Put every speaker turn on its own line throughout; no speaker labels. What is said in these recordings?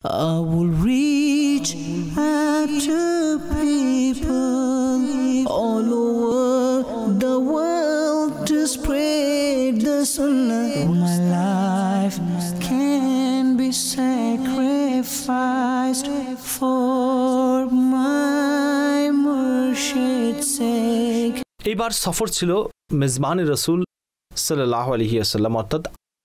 I will reach out to people all over the world to spread the sunnah. My life can be sacrificed for my Murshid's sake.
এবার সফর ছিল মেজবান রাসূল সাল্লাল্লাহু আলাইহি ওয়াসাল্লাম অর্থাৎ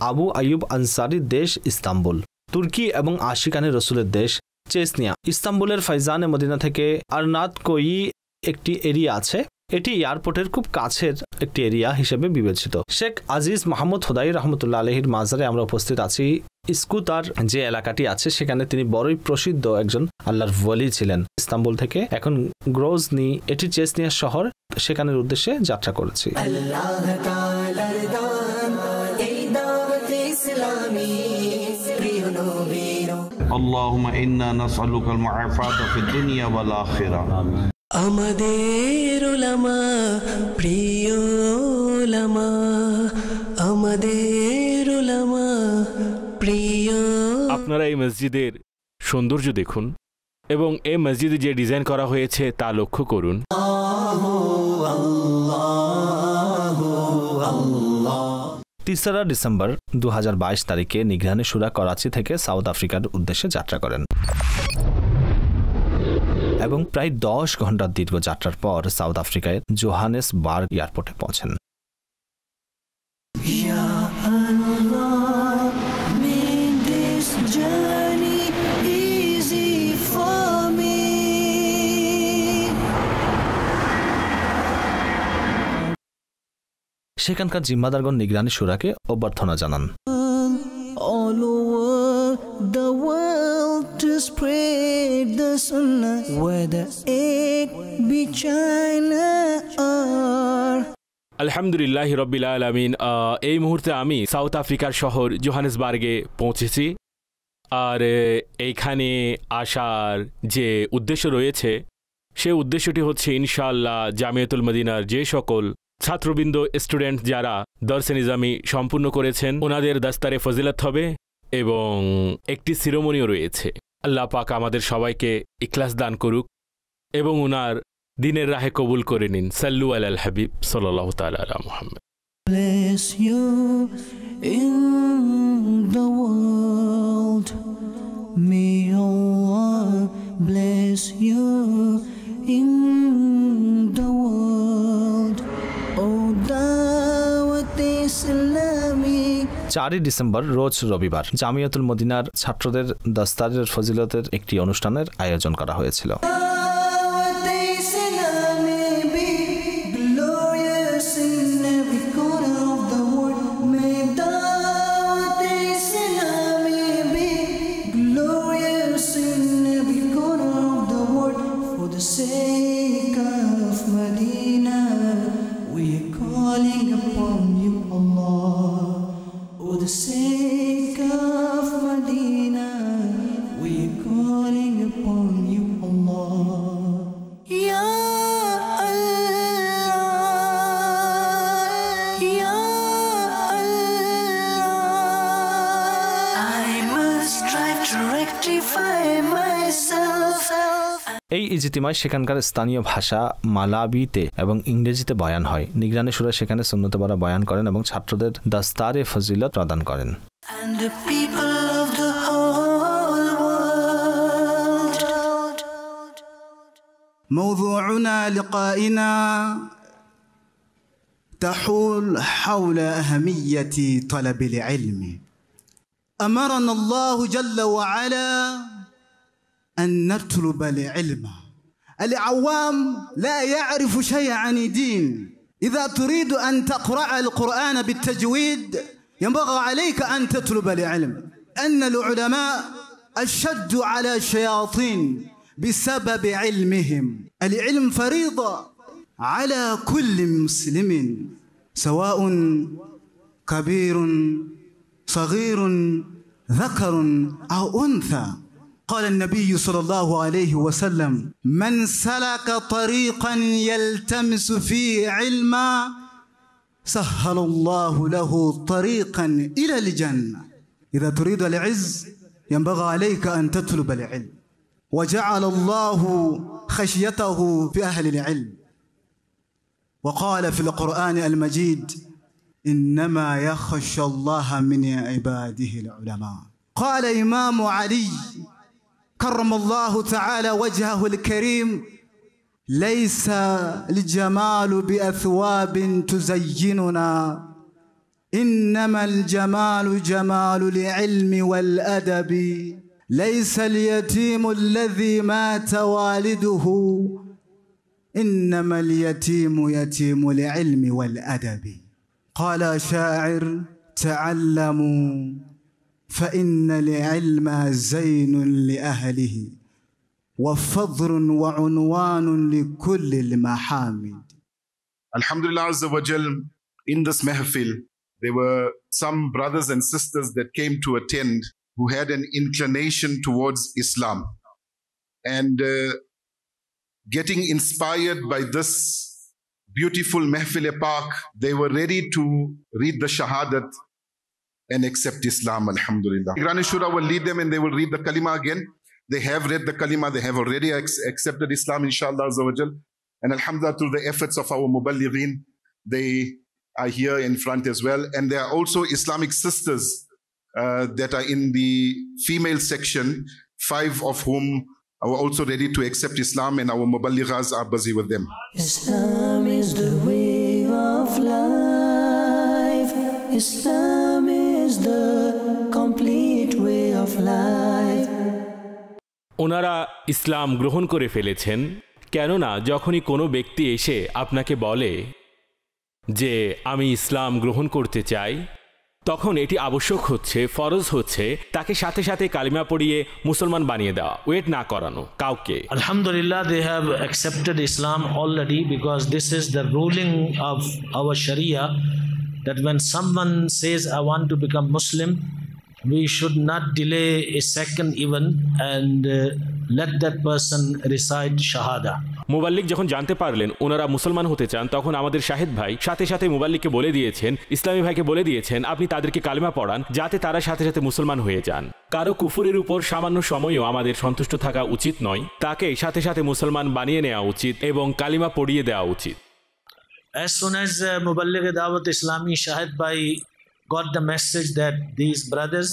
আবু আইয়ুব আনসারীর দেশ ইস্তাম্বুল, তুর্কি এবং আশিকানে রসুলের দেশ চেচনিয়া। ইস্তাম্বুলের ফাইজানে মদিনা থেকে আরনাতকোয়ি একটি এরিয়া আছে। এটি এয়ারপোর্টের খুব কাছের একটি এরিয়া হিসেবে বিবেচিত। শেখ আজিজ মাহমুদ হুদাই রহমতুল্লাহ আলাইহির মাজারে আমরা উপস্থিত আছি। ইস্কুতার যে এলাকাটি আছে সেখানে তিনি বড়ই প্রসিদ্ধ একজন আল্লাহর ওয়ালি ছিলেন। ইস্তাম্বুল থেকে এখন গ্রোজনি, এটি চেচনিয়া শহর, সেখানের উদ্দেশ্যে যাত্রা করেছি।
اللهم إنا نسألك المعافاة في الدنيا والآخرة.
আমাদের উলামা প্রিয় উলামা, আমাদের উলামা প্রিয়।
আপনারা এই মসজিদের সৌন্দর্য দেখুন এবং এই মসজিদে যে ডিজাইন করা হয়েছে তা লক্ষ্য করুন।
3 ডিসেম্বর 2022 তারিখে নিগরানি শুরা করাচি থেকে সাউথ আফ্রিকার উদ্দেশ্যে যাত্রা করেন এবং প্রায় 10 ঘন্টার দীর্ঘ যাত্রার পর সাউথ আফ্রিকায় জোহানেসবার্গ এয়ারপোর্টে পৌঁছেন। সেখানকার জিম্মাদারগণ নিগরানি শুরাকে অভ্যর্থনা জানান।
All over the world to spread the sunnah, whether it be China or
আলহামদুলিল্লাহ রব্বিল আলামিন। এই মুহূর্তে আমি সাউথ আফ্রিকার শহর জোহানেসবার্গে পৌঁছেছি। আর এইখানে আসার যে উদ্দেশ্য রয়েছে সে উদ্দেশ্যটি হচ্ছে ইনশাআল্লাহ জামিয়াতুল মদিনার যে সকল ছাত্রবৃন্দ, স্টুডেন্ট যারা দরসে নিজামি সম্পূর্ণ করেছেন ওনাদের দাস্তারে ফজিলত হবে এবং একটি সিরোমনিও রয়েছে। আল্লাহ পাক আমাদের সবাইকে ইখলাস দান করুক এবং ওনার দিনের রাহে কবুল করে নিন। সাল্লু আলাল হাবিব সাল্লাল্লাহু তাআলা আলা Muhammad.
bless you in the world, may Allah bless you in the world.
4 December রোজ রবিবার জামিয়াতুল মদিনার ছাত্রদের দাস্তারের ফজিলতের একটি অনুষ্ঠানের আয়োজন করা হয়েছিল। এই ইজতিমায় সেখানকার স্থানীয় ভাষা মালাবিতে এবং ইংরেজিতে বয়ান হয়। নিগরানি শুরা সেখানে সুন্নতে বারা বয়ান করেন এবং ছাত্রদের দাস্তারে ফজিলত প্রদান করেন।
موضوعنا لقائنا تحول حول أهمية طلب العلم. أمرنا الله جل وعلا أن نطلب العلم. العوام لا يعرف شيئا عن الدين. إذا تريد أن تقرأ القرآن بالتجويد ينبغي عليك أن تطلب العلم. أن العلماء أشد على الشياطين بسبب علمهم. العلم فريضة على كل مسلم سواء كبير صغير ذكر أو أنثى. قال النبي صلى الله عليه وسلم من سلك طريقا يلتمس فيه علما سهل الله له طريقا إلى الجنة. إذا تريد العز ينبغي عليك أن تطلب العلم. وجعل الله خشيته في أهل العلم وقال في القرآن المجيد إنما يخشى الله من عباده العلماء. قال إمام علي كرم الله تعالى وجهه الكريم ليس الجمال بأثواب تزيننا إنما الجمال جمال العلم والأدب. ليس اليتيم الذي مات والده إنما اليتيم يتيم العلم والأدب. قال شاعر تعلموا فإن العلم زين لأهله وفضل وعنوان لكل المحامد.
Alhamdulillah Azza wa Jal, in this mahfil, there were some brothers and sisters that came to attend who had an inclination towards Islam. And getting inspired by this beautiful mahfil Pak, they were ready to read the Shahadat and accept Islam, Alhamdulillah. Nigrani Shura will lead them and they will read the Kalima again. They have read the Kalima, they have already accepted Islam, inshallah Azza wa Jal. And Alhamdulillah, through the efforts of our Muballighin, they are here in front as well. And there are also Islamic sisters that are in the female section, 5 of whom are also ready to accept Islam, and our Muballighas are busy with them.
Islam is the way of life. Islam is the complete way of life.
ওনারা ইসলাম গ্রহণ করে ফেলেছেন, কেননা যখনই কোনো ব্যক্তি এসে আপনাকে বলে যে আমি ইসলাম গ্রহণ করতে চাই, তখন এটি আবশ্যক হচ্ছে, ফরজ হচ্ছে তাকে সাথে সাথে কালিমা পড়িয়ে মুসলমান বানিয়ে দেওয়া, ওয়েট না করানো কাউকে।
Alhamdulillah, they have accepted Islam already because this is the ruling of our Sharia that when someone says I want to become Muslim, we should not delay a second even and let that person recite Shahada.
Muballik যখন জানতে পারলেন ওনারা মুসলমান হতে চান, তখন আমাদের শাহেদ ভাই সাথে সাথে মুবাল্লিককে বলে দিয়েছেন, ইসলামী ভাইকে বলে দিয়েছেন আপনি তাদেরকে কালিমা পড়ান যাতে তারা সাথে সাথে মুসলমান হয়ে যান। কারো কুফুরের উপর সামান্য সময়ও আমাদের সন্তুষ্ট থাকা উচিত নয়, তাকে সাথে সাথে মুসলমান বানিয়ে নেওয়া উচিত এবং কালিমা পড়িয়ে দেওয়া উচিত।
As soon as Muballigh Dawat Islami Shahid Bhai got the message that these brothers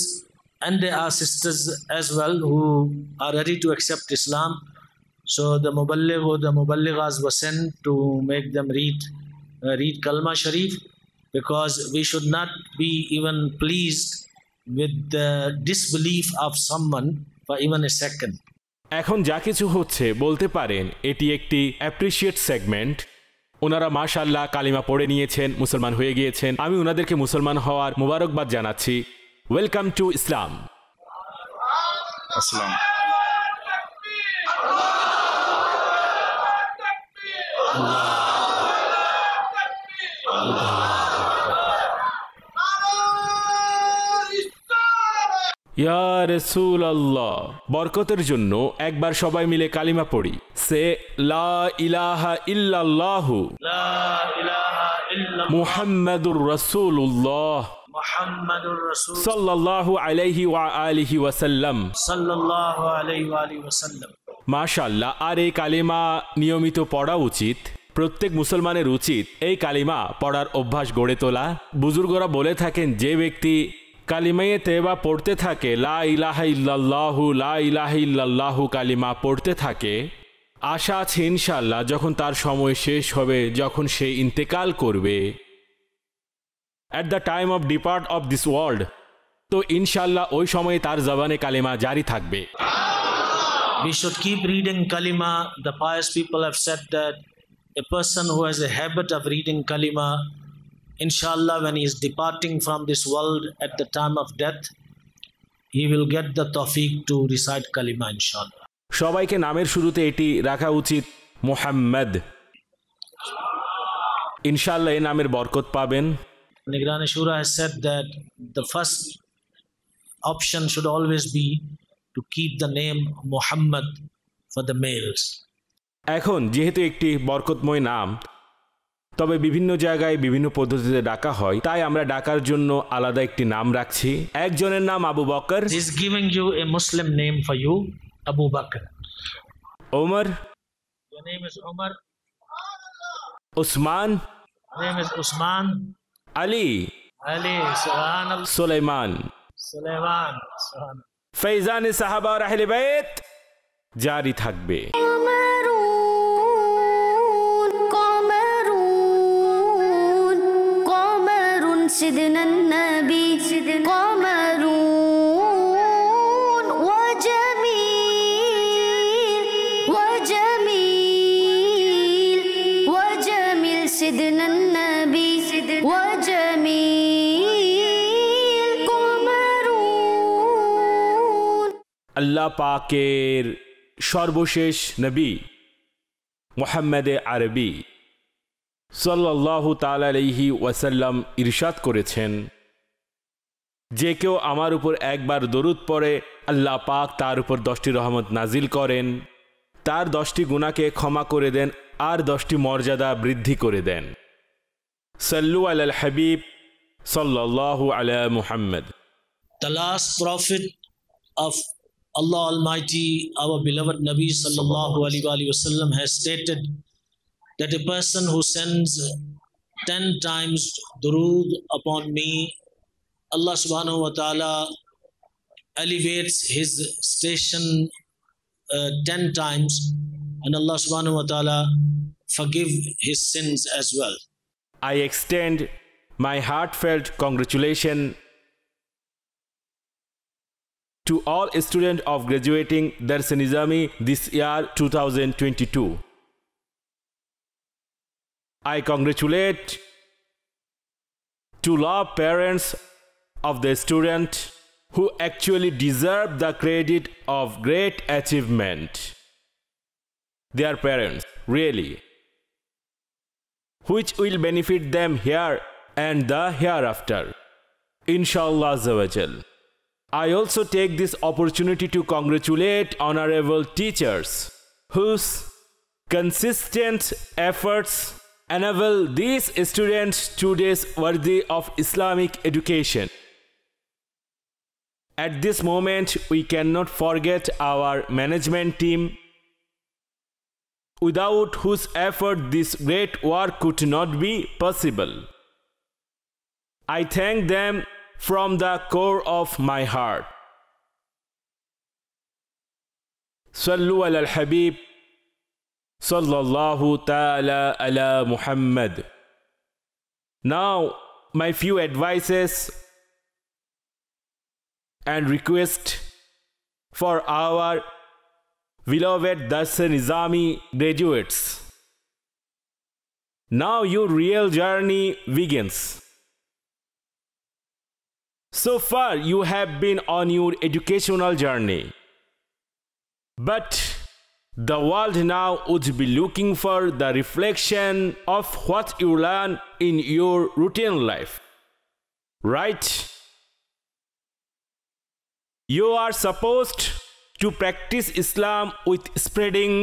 and there are sisters as well who are ready to accept Islam, so the Muballigh or the Muballighas were sent to make them read Kalma Sharif, because we should not be even pleased with the disbelief of someone for even a second.
এখন যা কিছু হচ্ছে বলতে পারেন এটি একটি appreciate segment. ওনারা মাশাআল্লাহ কালিমা পড়ে নিয়েছেন, মুসলমান হয়ে গিয়েছেন। আমি ওনাদেরকে মুসলমান হওয়ার মুবারকবাদ জানাচ্ছি। Welcome to Islam.
Assalam.
ইয়া রাসূলুল্লাহ, বরকতের জন্য একবার সবাই মিলে কালিমা পড়ি। সে লা ইলাহা ইল্লাল্লাহু
La ilaha illallah
মুহাম্মাদুর রাসূলুল্লাহ
Muhammadur Rasul
সাল্লাল্লাহু আলাইহি ওয়া আলিহি ওয়াসাল্লাম।
sallallahu alayhi wa alihi wa sallam.
মাশাআল্লাহ। আর এই কালিমা নিয়মিত পড়া উচিত। প্রত্যেক মুসলমানের উচিত এই কালিমা পড়ার অভ্যাস গড়ে তোলা। বুজুর্গরা বলে থাকেন যে ব্যক্তি কালিমায়ে তেবা পড়তে থাকে, লা ইলাহা ইল্লাল্লাহু লা ইলাহা ইল্লাল্লাহু কালিমা পড়তে থাকে, আশা আছে ইনশাআল্লাহ যখন তার সময় শেষ হবে, যখন সে ইন্তেকাল করবে, at the time of depart of this world, তো ইনশাআল্লাহ ওই সময়ে তার জবানে কালিমা জারি থাকবে।
We should keep reading Kalima. The pious people have said that a person who has a habit of reading Kalima, inshallah, when he is departing from this world at the time of death, he will get the tawfiq to recite Kalima, inshallah.
সবাইকে নামের শুরুতে এটি রাখা উচিত, মুহাম্মদ। ইনশাআল্লাহ এই নামের বরকত পাবেন।
Nigrani Shura has said that the first option should always be to keep the name Muhammad for the males.
এখন যেহেতু একটি বরকতময় নাম, তবে বিভিন্ন জায়গায় বিভিন্ন পদ্ধতিতে ডাকা হয়, তাই আমরা ডাকার জন্য আলাদা একটি নাম রাখছি। একজনের নাম Abu Bakr.
He is giving you a Muslim name for you, Abu Bakr.
Omar.
Your name is Umar.
Usman.
Your name is Usman.
Ali.
Ali. Subhanallah.
Sulaiman.
Sulaiman. Subhanallah.
ফৈজানে সাহাবা আর আহলে বাইত জারি থাকবে।
سيدنا النبي قمرون وجميل سيدنا النبي وجميل قمرون
আল্লাহ পাকের সর্বশেষ নবী মুহাম্মদ আরবি সাল্লাল্লাহু তাআলা আলাইহি ওয়াসাল্লাম ইরশাদ করেছেন, যে কেউ আমার উপর একবার দরুদ পড়ে আল্লাহ পাক তার উপর 10টি রহমত নাজিল করেন, তার 10টি গুনাহকে ক্ষমা করে দেন আর 10টি মর্যাদা বৃদ্ধি করে দেন। সাল্লু আলাল হাবিব সাল্লাল্লাহু আলা Muhammad.
The last prophet of Allah Almighty, our beloved Nabi sallallahu alaihi wasallam, has stated that a person who sends 10 times durood upon me, Allah subhanahu wa ta'ala elevates his station 10 times, and Allah subhanahu wa ta'ala forgive his sins as well.
I extend my heartfelt congratulations to all students of graduating Dars Nizami this year 2022. I congratulate to love parents of the student who actually deserve the credit of great achievement. Their parents, really, which will benefit them here and the hereafter, inshallah azza wa jal. I also take this opportunity to congratulate honorable teachers whose consistent efforts enable these students today's worthy of Islamic education. At this moment, we cannot forget our management team, without whose effort this great work could not be possible. I thank them from the core of my heart. Sallu ala al-Habib Sallallahu ta'ala ala Muhammad. Now, my few advices and requests for our beloved Dars Nizami graduates. Now your real journey begins. So far, you have been on your educational journey, but the world now would be looking for the reflection of what you learn in your routine life, right? You are supposed to practice Islam with spreading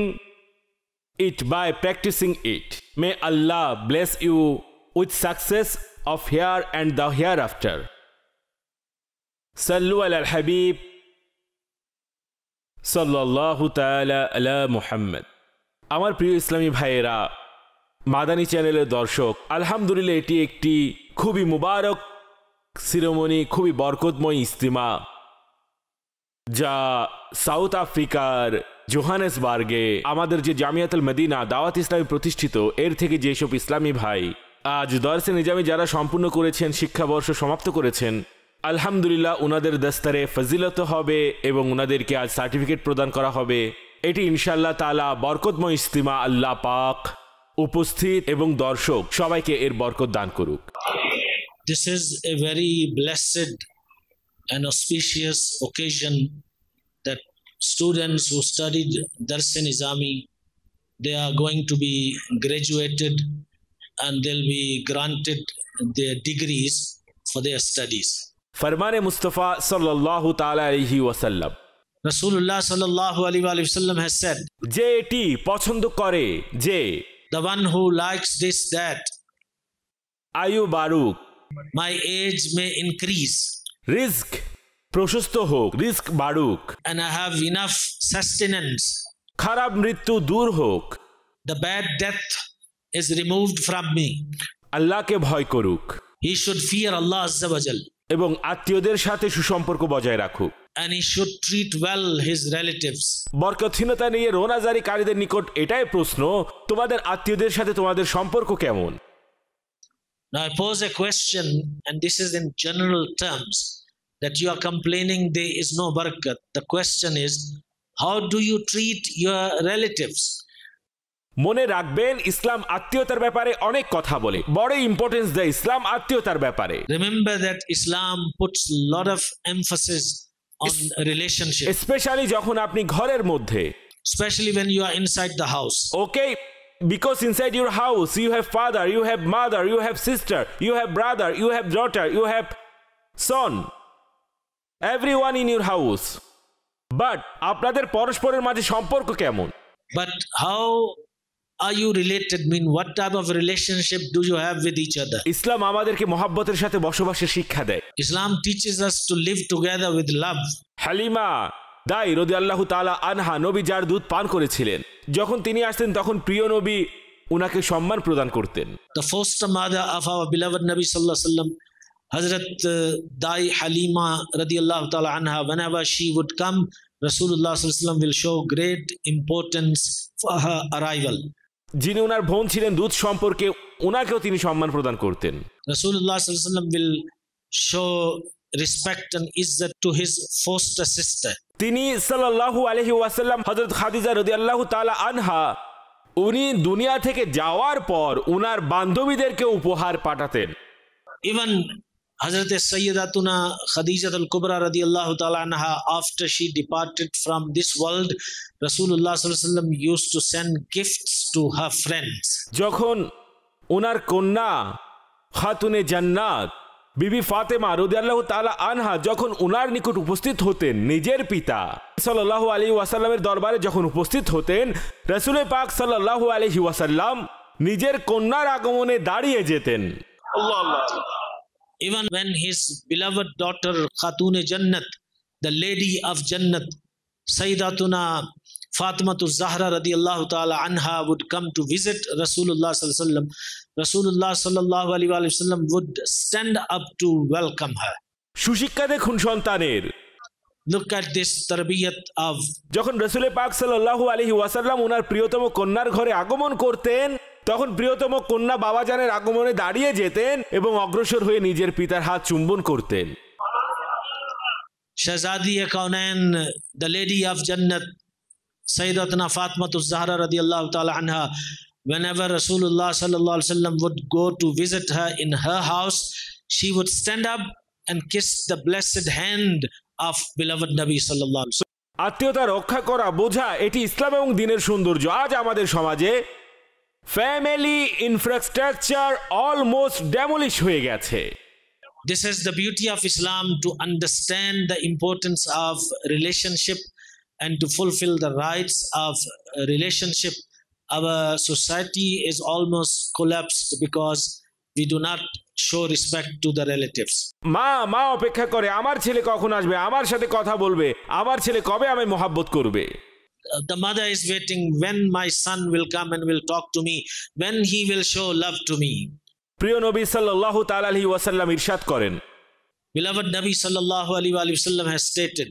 it by practicing it. May Allah bless you with success of here and the hereafter. Sallu ala al-Habib সাল্লাল্লাহু তাআলা আলা মুহাম্মদ। আমার প্রিয় ইসলামী ভাইয়েরা, মাদানী চ্যানেলের দর্শক, আলহামদুলিল্লাহ এটি একটি খুবই মুবারক সিরোমনি, খুবই বরকতময় ইজতিমা, যা সাউথ আফ্রিকার জোহানেসবার্গে আমাদের যে জামিয়াতুল মদিনা দাওয়াত ইসলামী প্রতিষ্ঠিত, এর থেকে যেসব ইসলামী ভাই আজ দরসে নিজামি যারা সম্পূর্ণ করেছেন, শিক্ষাবর্ষ সমাপ্ত করেছেন, আলহামদুলিল্লাহ উনাদের দস্তারে ফজিলত হবে এবং উনাদেরকে আজ সার্টিফিকেট প্রদান করা হবে। এটি ইনশাআল্লাহ তাআলা বরকতময় ইজতিমা। আল্লাহ পাক উপস্থিত এবং দর্শক সবাইকে এর বরকত দান করুক।
This is a very blessed and auspicious occasion that students who studied Dars Nizami, they are going to be graduated and they'll be granted their degrees for their studies.
फरमाने मुस्तफ़ा सल्लल्लाहु ताला अलैहि वसल्लम,
Rasulullah sallallahu alaihi wasallam has said,
যে এটি পছন্দ করে, যে
the one who likes this, that,
আয়ু বাড়ুক,
my age may increase,
risk প্রশস্ত হোক, রিস্ক বাড়ুক,
and I have enough sustenance.
খারাপ মৃত্যু দূর হোক,
The bad death is removed from me.
আল্লাহকে ভয় করুক
He should fear Allah Azza wa Jal,
এবং আত্মীয়দের সাথে সুসম্পর্ক বজায় রাখুক।
and he should treat well his relatives.
বরকতহীনতা নিয়ে রোনাজারিকারীদের নিকট এটাই প্রশ্ন, তোমাদের আত্মীয়দের সাথে তোমাদের সম্পর্ক কেমন?
Now I pose a question, and this is in general terms, that you are complaining there is no barakat. The question is, how do you treat your relatives?
মনে রাখবেন, ইসলাম আত্মীয়তার ব্যাপারে অনেক কথা বলে, বড় ইম্পর্টেন্স দেয় ইসলাম আত্মীয়তার ব্যাপারে।
Remember that Islam puts a lot of emphasis on relationship,
specially যখন আপনি ঘরের মধ্যে,
especially when you are inside the house.
Okay, because inside your house you have father, you have mother, you have sister, you have brother, you have daughter, you have son, everyone in your house. But আপনাদের পরস্পরের মাঝে সম্পর্ক কেমন?
But how are you related? What type of relationship do you have with each other?
ইসলাম আমাদেরকে মহব্বতের সাথে বসবাসের শিক্ষা দেয়।
Islam teaches us to live together with love.
Halima দাই রাদিয়াল্লাহু তাআলা আনহা নবী যার দুধ পান করেছিলেন, যখন তিনি আসতেন তখন প্রিয় নবী উনাকে সম্মান প্রদান করতেন।
The foster mother of our beloved Nabi sallallahu alaihi wasallam, Hazrat Dai Halima radiyallahu ta'ala anha, whenever she would come, Rasulullah sallallahu alaihi wasallam will show great importance for her arrival.
যিনি উনার বোন ছিলেন দুধ সম্পর্কে, উনাকেও তিনি সম্মান প্রদান করতেন।
Rasulullah sallallahu alaihi wasallam will show respect and izzat to his foster sister.
তিনি সাল্লাল্লাহু আলাইহি ওয়াসাল্লাম হযরত খাদিজা রাদিয়াল্লাহু তাআলা আনহা, উনি দুনিয়া থেকে যাওয়ার পর উনার বান্ধবীদেরকে উপহার পাঠাতেন।
Even Hazrat Sayyidatuna Khadijah al-Kubra radiyallahu ta'ala anha, after she departed from this world, Rasulullah sallallahu alaihi wasallam used to send gifts to her friends.
যখন উনার কন্যা খাতুনে জান্নাত বিবি ফাতেমা রাদিয়াল্লাহু তাআলা আনহা যখন উনার নিকট উপস্থিত হতেন, নিজের পিতা সাল্লাল্লাহু আলাইহি ওয়াসাল্লামের দরবারে যখন উপস্থিত হতেন, রাসূল পাক সাল্লাল্লাহু আলাইহি ওয়াসাল্লাম নিজের কন্যার আগমনে দাঁড়িয়ে যেতেন।
Allah Allah. Even when his beloved daughter Khatune Jannat, the lady of Jannat, Sayyidatuna Fatimatu Zahra radiyallahu ta'ala anha would come to visit Rasulullah sallallahu alaihi wasallam, Rasulullah sallallahu alaihi wasallam would stand up to welcome her.
সুশিক্ষা দেখুন সন্তানের।
Look at this tarbiyat of,
যখন রাসূল পাক সাল্লাল্লাহু আলাইহি ওয়াসাল্লাম ওনার প্রিয়তম কন্যার ঘরে আগমন করতেন, তখন প্রিয়তম কন্যা বাবাজানের আগমনে দাঁড়িয়ে যেতেন এবং অগ্রসর হয়ে নিজের পিতার হাত চুম্বন করতেন।
Shahzadiya Kaunain, the lady of Jannat, Sayyidatuna Fatimatu Zahra radiyallahu ta'ala anha, whenever Rasulullah sallallahu alaihi wasallam would go to visit her in her house, she would stand up and kiss the blessed hand of beloved Nabi sallallahu alaihi wasallam.
আত্মীয়তা রক্ষা করা, বোঝা, এটি ইসলাম এবং দ্বীনের সৌন্দর্য। আজ আমাদের সমাজে ফ্যামিলি ইনফ্রাস্ট্রাকচার অলমোস্ট ডেমলিশ হয়ে গেছে।
This is the beauty of Islam, to understand the importance of relationship and to fulfill the rights of relationship. Our society is almost collapsed because we do not show respect to the relatives.
মা অপেক্ষা করে, আমার ছেলে কখন আসবে, আমার সাথে কথা বলবে, আমার ছেলে কবে আমায় মোহাব্বত করবে।
The mother is waiting when my son will come and will talk to me, when he will show love to me.
প্রিয় নবী সাল্লাল্লাহু তাআলা আলাইহি ওয়াসাল্লাম ইরশাদ করেন,
Beloved Nabi sallallahu alaihi wasallam has stated,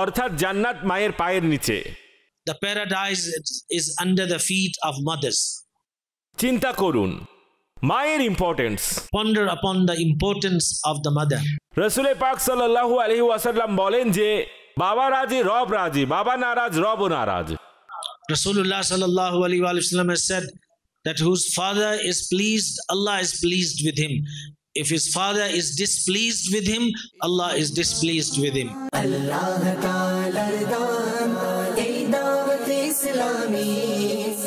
অর্থাৎ জান্নাত মায়ের পায়ের নিচে,
the paradise is under the feet of mothers.
চিন্তা করুন মায়ের importance.
Ponder upon the importance of the mother.
রাসূল পাক সাল্লাল্লাহু আলাইহি ওয়াসাল্লাম বলেন যে বাবা রাজি রব রাজি, বাবা নারাজ রব নারাজ।
Rasulullah sallallahu alaihi wasallam has said that whose father is pleased, Allah is pleased with him. If his father is displeased with him, Allah is displeased with him.
Allah Ta'ala dan ei dawat islami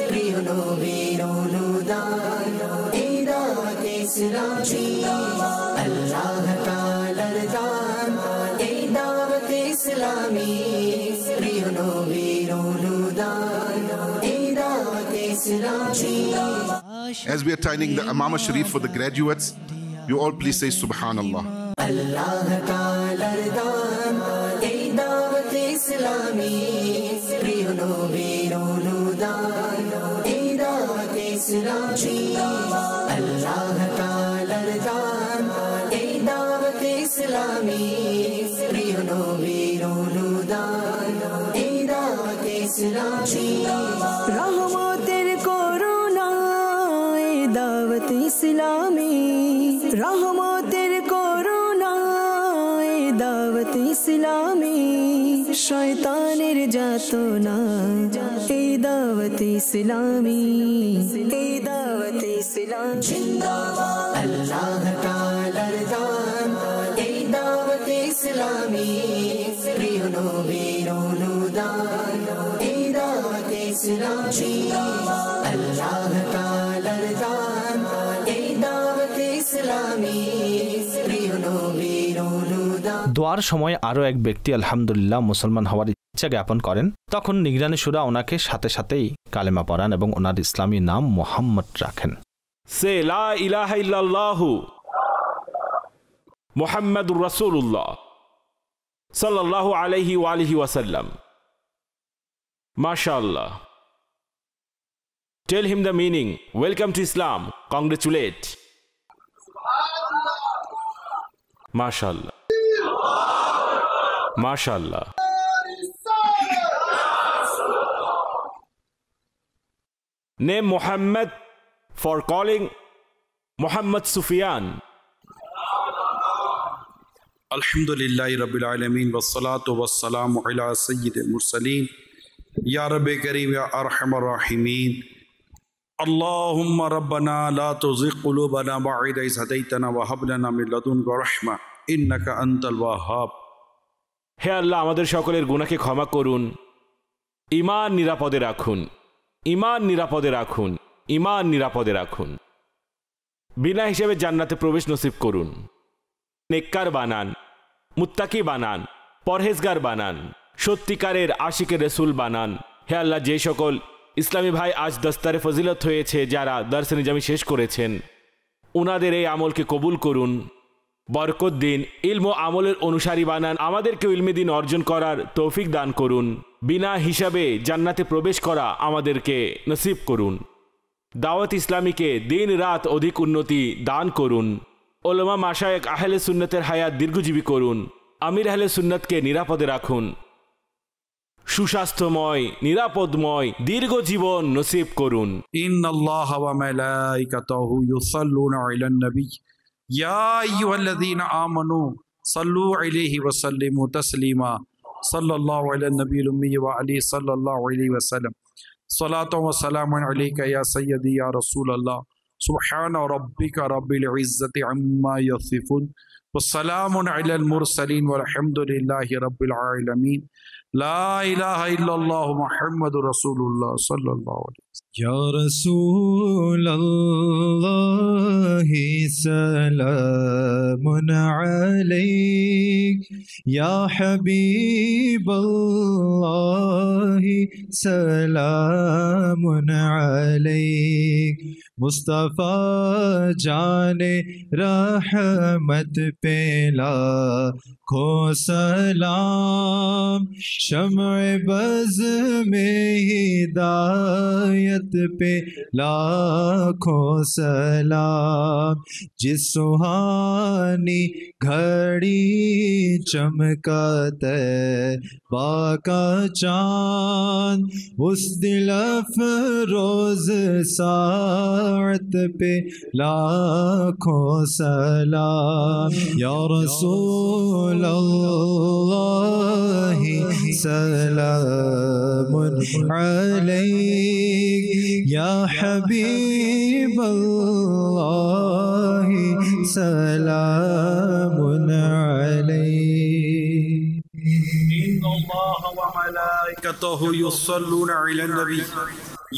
priyo nobirudan ei dawat islami Allah Ta'ala dan ei dawat islami priyo nobirudan ei dawat islami
As we are turning the Imam Sharif for the graduates, you all please say Subhanallah.
Allah Ta'ala Ridwan, Ei Dawat Islami, Priyono Vironu Dan, Ei Dawat Islami, Allah Ta'ala Ridwan, Ei Dawat Islami, Priyono Vironu Dan, Ei Dawat Islami,
रहमतेर कोरोना ए दावत इस्लामी रहमतेर कोरोना ए दावत इस्लामी शैतानेर जातना ए दावत इस्लामी ए दावत इस्लामी
जिंदाबाद अल्लाह ताला रज़ान ए दावत इस्लामी प्रियोनो वीरोनो दान ए दावत इस्लामी जिंदाबाद अल्लाह ताला रज़ान ए दावत इस्लामी प्रियोनो वीरोनो दान।
দোয়ার সময় আরও এক ব্যক্তি আলহামদুলিল্লাহ মুসলমান হওয়ার ইচ্ছা জ্ঞাপন করেন। তখন নিগরানি শুরা ওনাকে সাথে সাথেই কালেমা পড়ান এবং ওনার ইসলামী নাম মোহাম্মদ রাখেন।
সে লা ইলাহা ইল্লাল্লাহু মুহাম্মাদুর রাসূলুল্লাহ সাল্লাল্লাহু আলাইহি ওয়া আলিহি ওয়াসাল্লাম। মাশাআল্লাহ। Tell him the meaning. Welcome to Islam. Congratulate. Mashallah. Mashallah. Name Muhammad for calling Muhammad Sufyan.
Alhamdulillahi Rabbil Alameen wassalatu wassalamu ala sayyidil mursaleen Ya Rabbi Kareem Ya Arhamar Rahimin Allahumma Rabbana la tuzigh qulubana ba'da idh hadaytana wa hab lana min ladunka rahma innaka antal wahhab।
হে আল্লাহ, আমাদের সকলের গুনাহকে ক্ষমা করুন, ঈমান নিরাপদে রাখুন, ঈমান নিরাপদে রাখুন, ঈমান নিরাপদে রাখুন। বিনা হিসেবে জান্নাতে প্রবেশ নসিব করুন। নেককার বানান, মুত্তাকি বানান, পরহেজগার বানান, সত্যিকারের আশিকে রসুল বানান। হে আল্লাহ, যে সকল ইসলামী ভাই আজ দস্তারে ফজিলত হয়েছে, যারা দরসে নিজামি শেষ করেছেন, ওনাদের এই আমলকে কবুল করুন, বরকত দিন, ইলম ও আমলের অনুসারী বানান। আমাদেরকে ইলমে দিন অর্জন করার তৌফিক দান করুন। বিনা হিসাবে জান্নাতে প্রবেশ করা আমাদেরকে নসিব করুন। দাওয়াত ইসলামীকে দিন রাত অধিক উন্নতি দান করুন। ওলামা মাশায়েখ আহলে সুন্নতের হায়াত দীর্ঘজীবী করুন। আমির আহলে সুন্নতকে নিরাপদে রাখুন। সুস্বাস্থ্যময়, নিরাপদময় দীর্ঘ জীবন নসিব করুন।
ইন্নাল্লাহা ওয়া মালাইকাতাহু ইউসাল্লুনা আলান নবী ইয়া আইয়ুহাল্লাযীনা আমানু সাল্লু আলাইহি ওয়া সাল্লিমু তাসলিমা সাল্লাল্লাহু আলান নবিয়্যিল উম্মি ওয়া আলিহি সাল্লাল্লাহু আলাইহি ওয়া সাল্লাম সালাতু ওয়া সালামুন আলাইকা ইয়া সাইয়্যিদি ইয়া রাসূলুল্লাহ সুবহানা রাব্বিকা রাব্বিল ইজ্জাতি আম্মা ইয়াসিফুন ওয়া সালামুন আলাল মুরসালিন ওয়ালহামদুলিল্লাহি রাব্বিল আলামিন। লা ইলাহা ইল্লাল্লাহ মুহাম্মাদুর রাসূলুল্লাহ সাল্লাল্লাহু আলাইহি ওয়াসাল্লাম।
ইয়া রাসূলাল্লাহি সালামুন আলাইক ইয়া হাবিবাল্লাহি সালামুন আলাইক মুস্তাফা জানে রহমত पे लाखों सलाम शम्अ बज़ में हिदायत पे लाखों सलाम। जिस सुहानी घड़ी चमका तैबा का चाँद उस दिल अफरोज साअत पे लाखों सलाम। या रसूल अल्लाह सलामुन अलैक या हबीब अल्लाह सलामुन अलैक।
इन्नल्लाह व मलाइकतहु युसल्लूना अलन नबी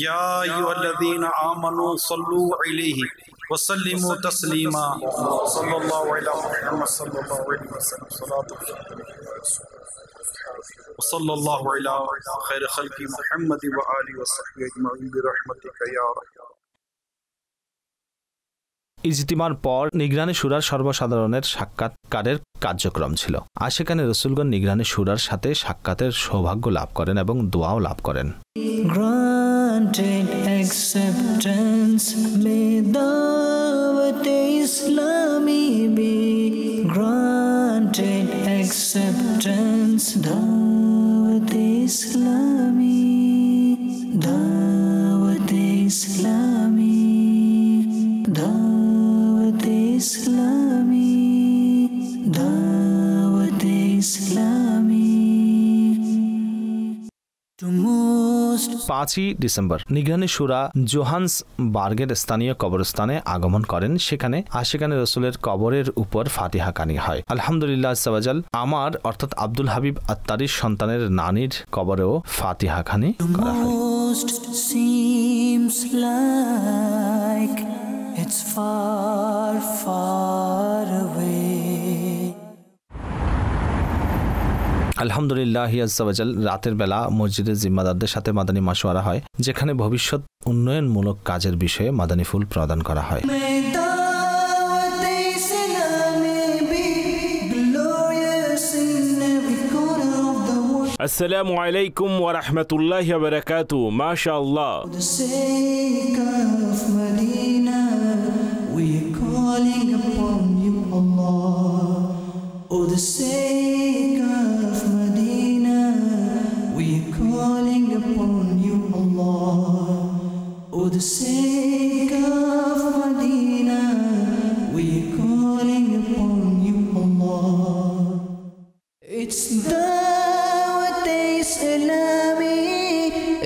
या अय्युहल्लज़ीना आमनू सल्लू अलैहि व सल्लिमू तस्लीमा सल्लल्लाहु अलैहि मुहम्मद सल्लल्लाहु अलैहि वसल्लम सलातु सल्लल्लाहु अलैहि खैर खल्क़ि मुहम्मद व आलिहि व सहबिहि अजमईन बिरहमतिका या
ইজতিমার পর নিগরানি শুরার সর্বসাধারণের সাক্ষাৎকারের কার্যক্রম ছিল। আশিকানে রসুলগণ নিগরানি শুরার সাথে সাক্ষাতের সৌভাগ্য লাভ করেন এবং দোয়াও লাভ করেন।
Granted acceptance, may Dawat Islami be granted acceptance. Dawat Islami, Dawat Islami, Dawat Islami, Dawat Islami.
5ই ডিসেম্বর নিগরানি শুরা জোহান্সবার্গের স্থানীয় কবরস্থানে আগমন করেন। সেখানে আশিকানে রসুলের কবরের উপর ফাতিহা কানি হয়। আলহামদুলিল্লাহ আজ্জাওয়াজাল আমার অর্থাৎ আব্দুল হাবিব আত্তারির সন্তানের নানির কবরেও ফাতিহা খানি করা হয়। আলহামদুলিল্লাহ আজ্জাওয়াজাল রাতের বেলা মসজিদের জিম্মাদারদের সাথে মাদানী মাশওয়ারা হয়, যেখানে ভবিষ্যৎ উন্নয়নমূলক কাজের বিষয়ে মাদানী ফুল প্রদান করা হয়।
আসসালামু আলাইকুম ওয়া রাহমাতুল্লাহি ওয়া বারাকাতুহু। মাশাআল্লাহ।
For the sake of Medina, we are calling upon you, Allah. For the sake of Medina, we are calling upon you, Allah. It's Dawat Islami,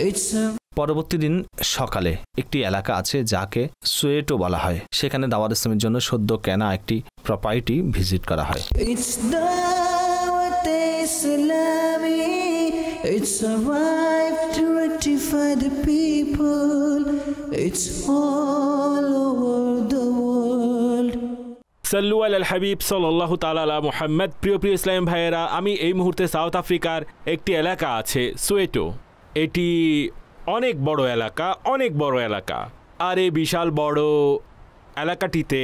it's a
পরবর্তী দিন সকালে একটি এলাকা আছে যাকে সোয়েটো বলা হয়, সেখানে দাওয়াত ইসলামের জন্য সদ্য কেনা একটি প্রপার্টি ভিজিট করা হয়।
It's Dawat Islami, it's arrived to rectify the people, it's all over the world.
সাল্লু আলাল হাবিব সাল্লাল্লাহু তাআলা আলা মুহাম্মদ। প্রিয় ইসলাম ভাইয়েরা, আমি এই মুহূর্তে সাউথ আফ্রিকার একটি এলাকা আছে সোয়েটো। এটি অনেক বড় এলাকা, অনেক বড় এলাকা। আর এই বিশাল বড় এলাকাটিতে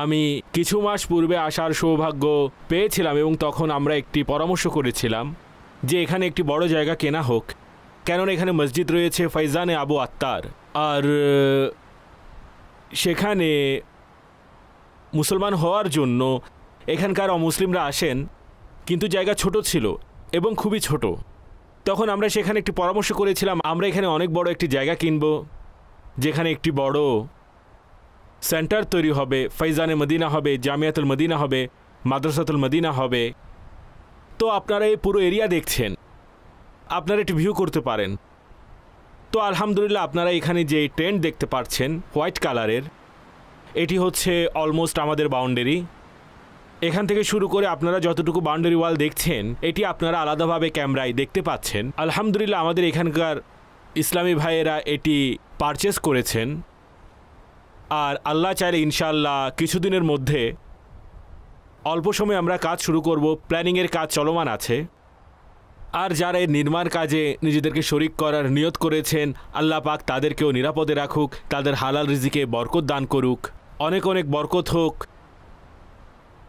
আমি কিছু মাস পূর্বে আসার সৌভাগ্য পেয়েছিলাম এবং তখন আমরা একটি পরামর্শ করেছিলাম যে এখানে একটি বড় জায়গা কেনা হোক, কেননা এখানে মসজিদ রয়েছে ফয়জানে আবু আত্তার। আর সেখানে মুসলমান হওয়ার জন্য এখানকার অমুসলিমরা আসেন, কিন্তু জায়গা ছোট ছিল এবং খুবই ছোট। তখন আমরা সেখানে একটি পরামর্শ করেছিলাম আমরা এখানে অনেক বড় একটি জায়গা কিনব, যেখানে একটি বড় সেন্টার তৈরি হবে, ফয়জানে মদিনা হবে, জামিয়াতুল মদিনা হবে, মাদ্রাসাতুল মদিনা হবে। তো আপনারা এই পুরো এরিয়া দেখছেন, আপনারা একটি ভিউ করতে পারেন। তো আলহামদুলিল্লাহ আপনারা এখানে যে টেন্ট দেখতে পাচ্ছেন হোয়াইট কালারের, এটি হচ্ছে অলমোস্ট আমাদের বাউন্ডারি। এখান থেকে শুরু করে আপনারা যতটুকু বাউন্ডারি ওয়াল দেখছেন এটি আপনারা আলাদাভাবে ক্যামেরায় দেখতে পাচ্ছেন। আলহামদুলিল্লাহ আমাদের এখানকার ইসলামী ভাইয়েরা এটি পারচেস করেছেন, আর আল্লাহ চাইলে ইনশাআল্লাহ কিছুদিনের মধ্যে অল্প সময় আমরা কাজ শুরু করব। প্ল্যানিংয়ের কাজ চলমান আছে। আর যারা এর নির্মাণ কাজে নিজেদেরকে শরিক করার নিয়ত করেছেন, আল্লাহ পাক তাদেরকেও নিরাপদে রাখুক, তাদের হালাল রিজিকে বরকত দান করুক, অনেক অনেক বরকত হোক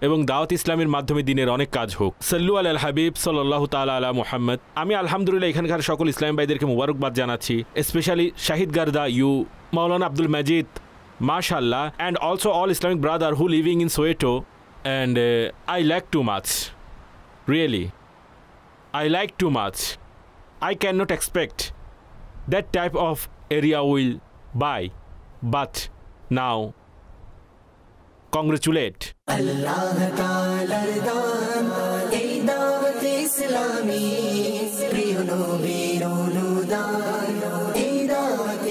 এবং দাওয়াত ইসলামের মাধ্যমে দিনের অনেক কাজ হোক। সাল্লু আলাল হাবিব সাল্লাল্লাহু তাআলা আলা মুহাম্মদ। আমি আলহামদুলিল্লাহ এখানকার সকল ইসলামী ভাইদেরকে মুবারকবাদ জানাচ্ছি, স্পেশালি শাহিদ গারদা ইউ, মাওলানা আব্দুল মাজিদ, মাশাআল্লাহ, and also all Islamic brother who living in Soweto, and I like too much, really I like too much. I cannot expect that type of area will buy, but now congratulate
Allah Ta'ala'r দান এই দাওয়াত ইসলামী প্রিয় নবীর অনুদান এই দাওয়াত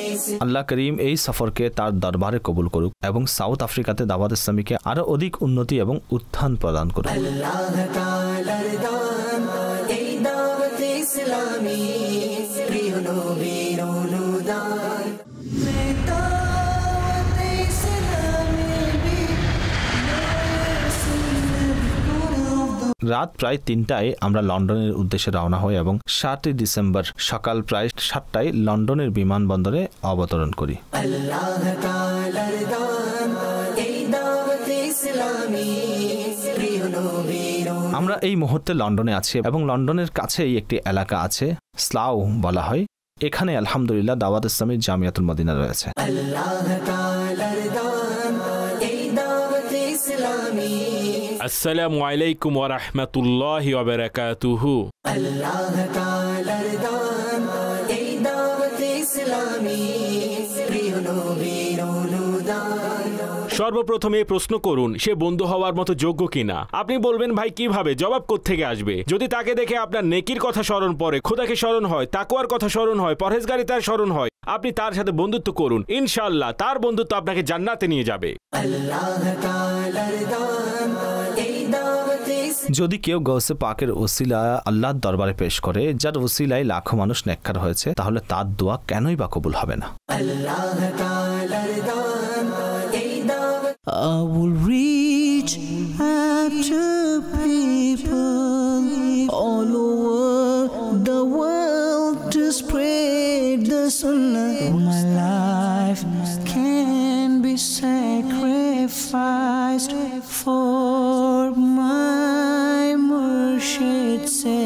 আল্লাহ করিম এই সফরকে তার দরবারে কবুল করুক এবং সাউথ আফ্রিকাতে দাওয়াত ইসলামীকে আরো অধিক উন্নতি এবং উত্থান প্রদান করুক।
আল্লাহ তাআলার দান এই দাওয়াত ইসলামী প্রিয় নবীর অনুদান।
রাত প্রায় ৩টায় আমরা লন্ডনের উদ্দেশ্যে রওনা হই এবং ৭ই ডিসেম্বর সকাল প্রায় ৭টায় লন্ডনের বিমানবন্দরে অবতরণ করি।
আল্লাহ তাআলার দান
আমরা এই মুহূর্তে লন্ডনে আছি এবং লন্ডনের কাছেই একটি এলাকা আছে, স্লাউ বলা হয়। এখানে আলহামদুলিল্লাহ দাওয়াত ইসলামী জামিয়াতুল মদিনা রয়েছে।
আসসালামু আলাইকুম ওয়া রাহমাতুল্লাহি ওয়া বারাকাতুহু। সর্বপ্রথমে প্রশ্ন করুন সে বন্ধু হওয়ার মতো যোগ্য কিনা। আপনি বলবেন ভাই কিভাবে, জবাব কোত্থেকে আসবে? যদি তাকে দেখে আপনার নেকির কথা স্মরণ পড়ে, খোদাকে স্মরণ হয়, তাকওয়ার কথা স্মরণ হয়, পরহেজগারিতার স্মরণ হয়, আপনি তার সাথে বন্ধুত্ব করুন। ইনশাআল্লাহ তার বন্ধুত্ব আপনাকে জান্নাতে নিয়ে যাবে।
যদি কেউ গৌসে পাকের ওসিলা আল্লাহর দরবারে পেশ করে, যার ওসিলায় লাখো মানুষ নেককার হয়েছে, তাহলে তার দোয়া কেনই বা কবুল হবে না?
I will reach out to people all over the world to spread the sunnah. My life can be sacrificed for my Murshid's sake.